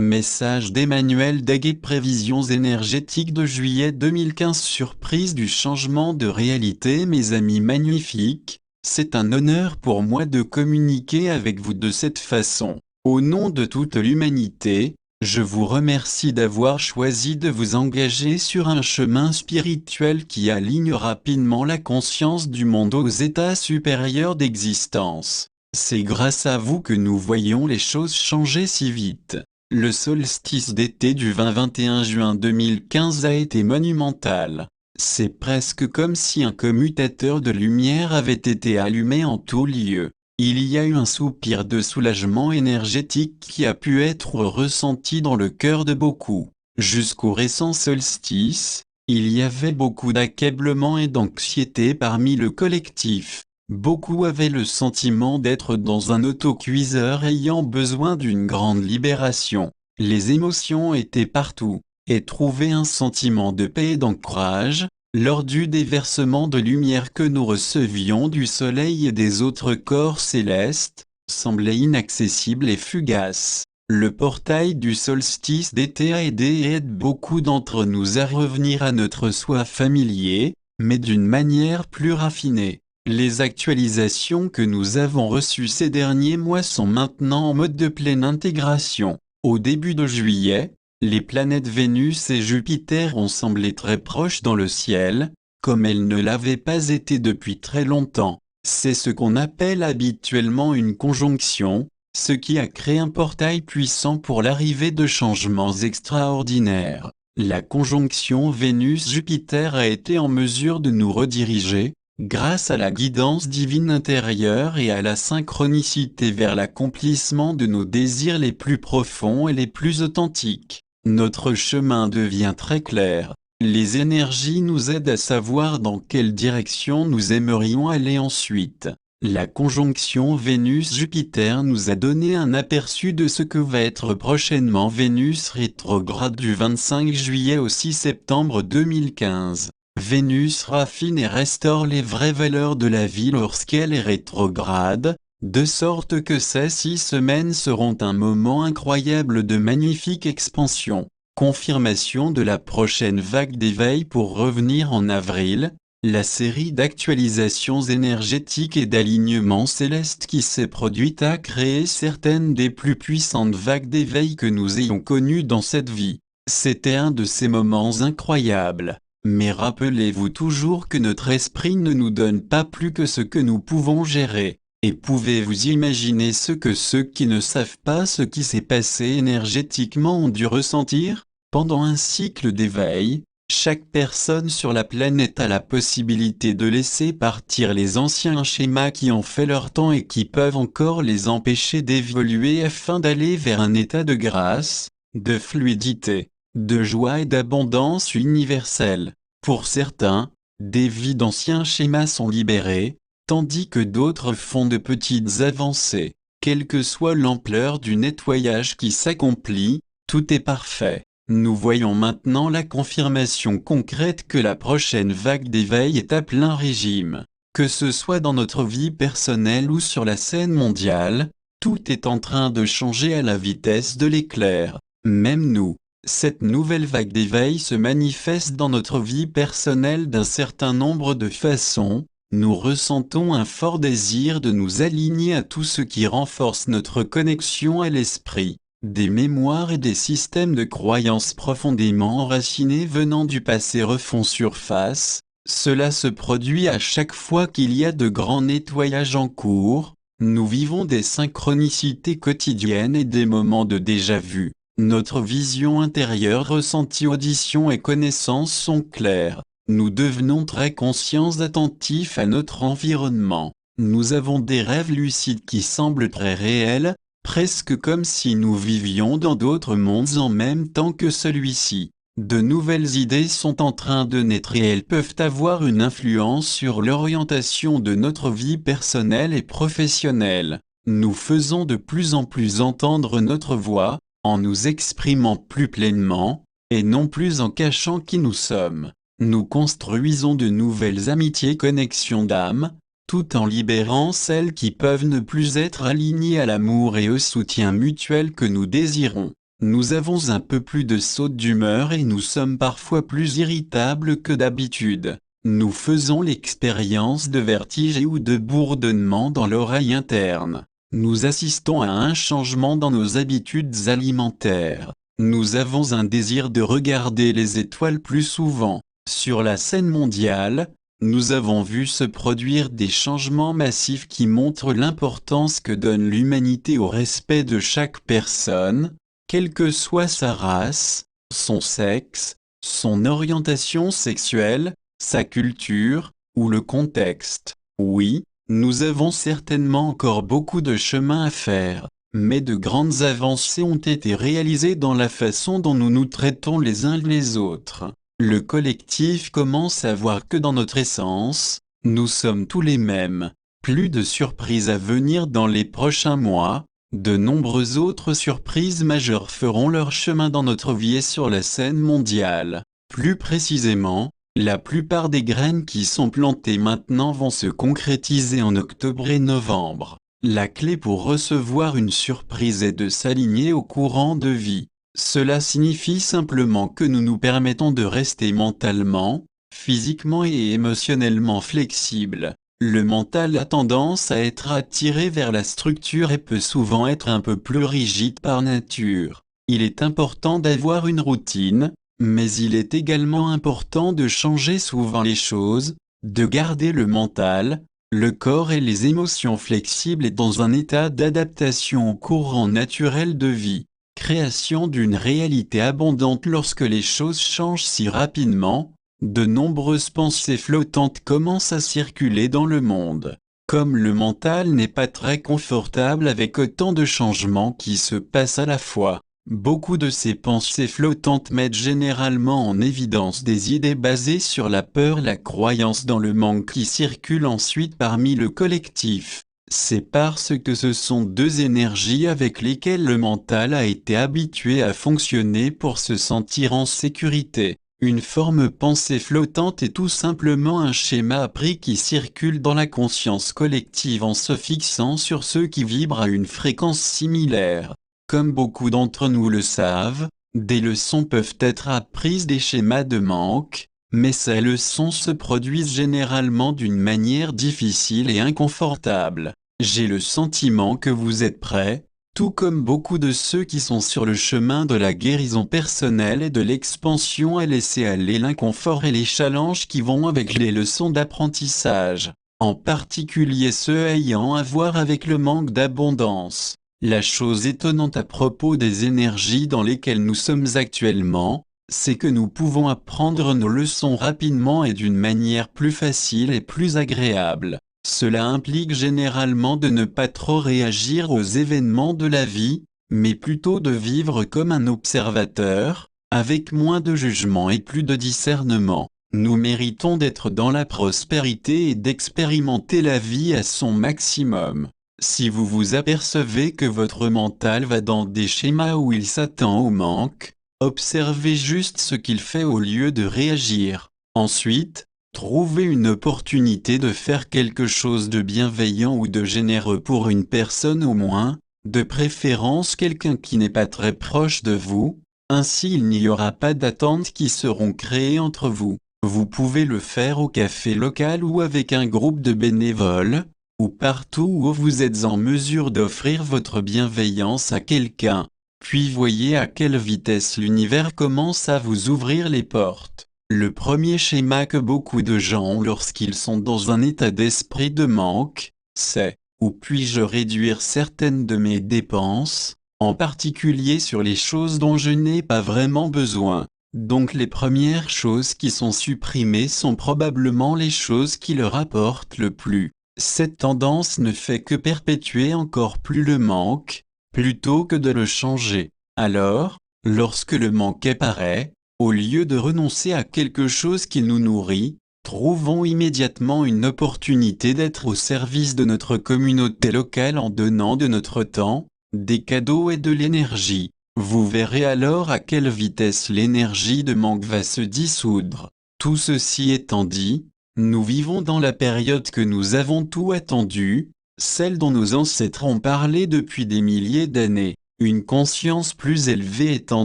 Message d'Emmanuel Daguet. Prévisions énergétiques de juillet 2015. Surprise du changement de réalité. Mes amis magnifiques, c'est un honneur pour moi de communiquer avec vous de cette façon. Au nom de toute l'humanité, je vous remercie d'avoir choisi de vous engager sur un chemin spirituel qui aligne rapidement la conscience du monde aux états supérieurs d'existence. C'est grâce à vous que nous voyons les choses changer si vite. Le solstice d'été du 20-21 juin 2015 a été monumental. C'est presque comme si un commutateur de lumière avait été allumé en tout lieu. Il y a eu un soupir de soulagement énergétique qui a pu être ressenti dans le cœur de beaucoup. Jusqu'au récent solstice, il y avait beaucoup d'accablement et d'anxiété parmi le collectif. Beaucoup avaient le sentiment d'être dans un autocuiseur ayant besoin d'une grande libération. Les émotions étaient partout, et trouver un sentiment de paix et d'ancrage, lors du déversement de lumière que nous recevions du soleil et des autres corps célestes, semblait inaccessible et fugace. Le portail du solstice d'été a aidé et aide beaucoup d'entre nous à revenir à notre soi familier, mais d'une manière plus raffinée. Les actualisations que nous avons reçues ces derniers mois sont maintenant en mode de pleine intégration. Au début de juillet, les planètes Vénus et Jupiter ont semblé très proches dans le ciel, comme elles ne l'avaient pas été depuis très longtemps. C'est ce qu'on appelle habituellement une conjonction, ce qui a créé un portail puissant pour l'arrivée de changements extraordinaires. La conjonction Vénus-Jupiter a été en mesure de nous rediriger, grâce à la guidance divine intérieure et à la synchronicité vers l'accomplissement de nos désirs les plus profonds et les plus authentiques. Notre chemin devient très clair. Les énergies nous aident à savoir dans quelle direction nous aimerions aller ensuite. La conjonction Vénus-Jupiter nous a donné un aperçu de ce que va être prochainement Vénus rétrograde du 25 juillet au 6 septembre 2015. Vénus raffine et restaure les vraies valeurs de la vie lorsqu'elle est rétrograde, de sorte que ces 6 semaines seront un moment incroyable de magnifique expansion. Confirmation de la prochaine vague d'éveil pour revenir en avril, la série d'actualisations énergétiques et d'alignements célestes qui s'est produite a créé certaines des plus puissantes vagues d'éveil que nous ayons connues dans cette vie. C'était un de ces moments incroyables. Mais rappelez-vous toujours que notre esprit ne nous donne pas plus que ce que nous pouvons gérer. Et pouvez-vous imaginer ce que ceux qui ne savent pas ce qui s'est passé énergétiquement ont dû ressentir? Pendant un cycle d'éveil, chaque personne sur la planète a la possibilité de laisser partir les anciens schémas qui ont fait leur temps et qui peuvent encore les empêcher d'évoluer afin d'aller vers un état de grâce, de fluidité, de joie et d'abondance universelle. Pour certains, des vies d'anciens schémas sont libérées, tandis que d'autres font de petites avancées. Quelle que soit l'ampleur du nettoyage qui s'accomplit, tout est parfait. Nous voyons maintenant la confirmation concrète que la prochaine vague d'éveil est à plein régime. Que ce soit dans notre vie personnelle ou sur la scène mondiale, tout est en train de changer à la vitesse de l'éclair. Même nous. Cette nouvelle vague d'éveil se manifeste dans notre vie personnelle d'un certain nombre de façons. Nous ressentons un fort désir de nous aligner à tout ce qui renforce notre connexion à l'esprit. Des mémoires et des systèmes de croyances profondément enracinés venant du passé refont surface. Cela se produit à chaque fois qu'il y a de grands nettoyages en cours. Nous vivons des synchronicités quotidiennes et des moments de déjà-vu. Notre vision intérieure, ressenti, audition et connaissance sont claires. Nous devenons très conscients, attentifs à notre environnement. Nous avons des rêves lucides qui semblent très réels, presque comme si nous vivions dans d'autres mondes en même temps que celui-ci. De nouvelles idées sont en train de naître et elles peuvent avoir une influence sur l'orientation de notre vie personnelle et professionnelle. Nous faisons de plus en plus entendre notre voix, en nous exprimant plus pleinement, et non plus en cachant qui nous sommes. Nous construisons de nouvelles amitiés, connexions d'âme, tout en libérant celles qui peuvent ne plus être alignées à l'amour et au soutien mutuel que nous désirons. Nous avons un peu plus de sautes d'humeur et nous sommes parfois plus irritables que d'habitude. Nous faisons l'expérience de vertige ou de bourdonnement dans l'oreille interne. Nous assistons à un changement dans nos habitudes alimentaires. Nous avons un désir de regarder les étoiles plus souvent. Sur la scène mondiale, nous avons vu se produire des changements massifs qui montrent l'importance que donne l'humanité au respect de chaque personne, quelle que soit sa race, son sexe, son orientation sexuelle, sa culture, ou le contexte. Oui, nous avons certainement encore beaucoup de chemin à faire, mais de grandes avancées ont été réalisées dans la façon dont nous nous traitons les uns les autres. Le collectif commence à voir que dans notre essence, nous sommes tous les mêmes. Plus de surprises à venir dans les prochains mois, de nombreuses autres surprises majeures feront leur chemin dans notre vie et sur la scène mondiale. Plus précisément, la plupart des graines qui sont plantées maintenant vont se concrétiser en octobre et novembre. La clé pour recevoir une surprise est de s'aligner au courant de vie. Cela signifie simplement que nous nous permettons de rester mentalement, physiquement et émotionnellement flexibles. Le mental a tendance à être attiré vers la structure et peut souvent être un peu plus rigide par nature. Il est important d'avoir une routine, mais il est également important de changer souvent les choses, de garder le mental, le corps et les émotions flexibles et dans un état d'adaptation au courant naturel de vie. Création d'une réalité abondante. Lorsque les choses changent si rapidement, de nombreuses pensées flottantes commencent à circuler dans le monde. Comme le mental n'est pas très confortable avec autant de changements qui se passent à la fois, beaucoup de ces pensées flottantes mettent généralement en évidence des idées basées sur la peur, la croyance dans le manque qui circulent ensuite parmi le collectif. C'est parce que ce sont deux énergies avec lesquelles le mental a été habitué à fonctionner pour se sentir en sécurité. Une forme pensée flottante est tout simplement un schéma appris qui circule dans la conscience collective en se fixant sur ceux qui vibrent à une fréquence similaire. Comme beaucoup d'entre nous le savent, des leçons peuvent être apprises des schémas de manque, mais ces leçons se produisent généralement d'une manière difficile et inconfortable. J'ai le sentiment que vous êtes prêts, tout comme beaucoup de ceux qui sont sur le chemin de la guérison personnelle et de l'expansion, à laisser aller l'inconfort et les challenges qui vont avec les leçons d'apprentissage, en particulier ceux ayant à voir avec le manque d'abondance. La chose étonnante à propos des énergies dans lesquelles nous sommes actuellement, c'est que nous pouvons apprendre nos leçons rapidement et d'une manière plus facile et plus agréable. Cela implique généralement de ne pas trop réagir aux événements de la vie, mais plutôt de vivre comme un observateur, avec moins de jugement et plus de discernement. Nous méritons d'être dans la prospérité et d'expérimenter la vie à son maximum. Si vous vous apercevez que votre mental va dans des schémas où il s'attend au manque, observez juste ce qu'il fait au lieu de réagir. Ensuite, trouvez une opportunité de faire quelque chose de bienveillant ou de généreux pour une personne au moins, de préférence quelqu'un qui n'est pas très proche de vous, ainsi il n'y aura pas d'attentes qui seront créées entre vous. Vous pouvez le faire au café local ou avec un groupe de bénévoles, ou partout où vous êtes en mesure d'offrir votre bienveillance à quelqu'un. Puis voyez à quelle vitesse l'univers commence à vous ouvrir les portes. Le premier schéma que beaucoup de gens ont lorsqu'ils sont dans un état d'esprit de manque, c'est « où puis-je réduire certaines de mes dépenses, en particulier sur les choses dont je n'ai pas vraiment besoin ». Donc les premières choses qui sont supprimées sont probablement les choses qui leur apportent le plus. Cette tendance ne fait que perpétuer encore plus le manque, plutôt que de le changer. Alors, lorsque le manque apparaît, au lieu de renoncer à quelque chose qui nous nourrit, trouvons immédiatement une opportunité d'être au service de notre communauté locale en donnant de notre temps, des cadeaux et de l'énergie. Vous verrez alors à quelle vitesse l'énergie de manque va se dissoudre. Tout ceci étant dit, nous vivons dans la période que nous avons tout attendu, celle dont nos ancêtres ont parlé depuis des milliers d'années. Une conscience plus élevée est en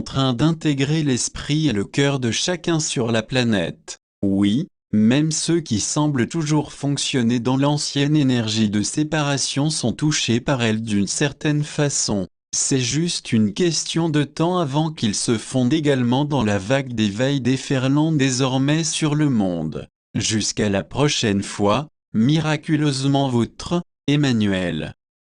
train d'intégrer l'esprit et le cœur de chacun sur la planète. Oui, même ceux qui semblent toujours fonctionner dans l'ancienne énergie de séparation sont touchés par elle d'une certaine façon. C'est juste une question de temps avant qu'ils se fondent également dans la vague d'éveil déferlant désormais sur le monde. Jusqu'à la prochaine fois, miraculeusement votre, Emmanuel.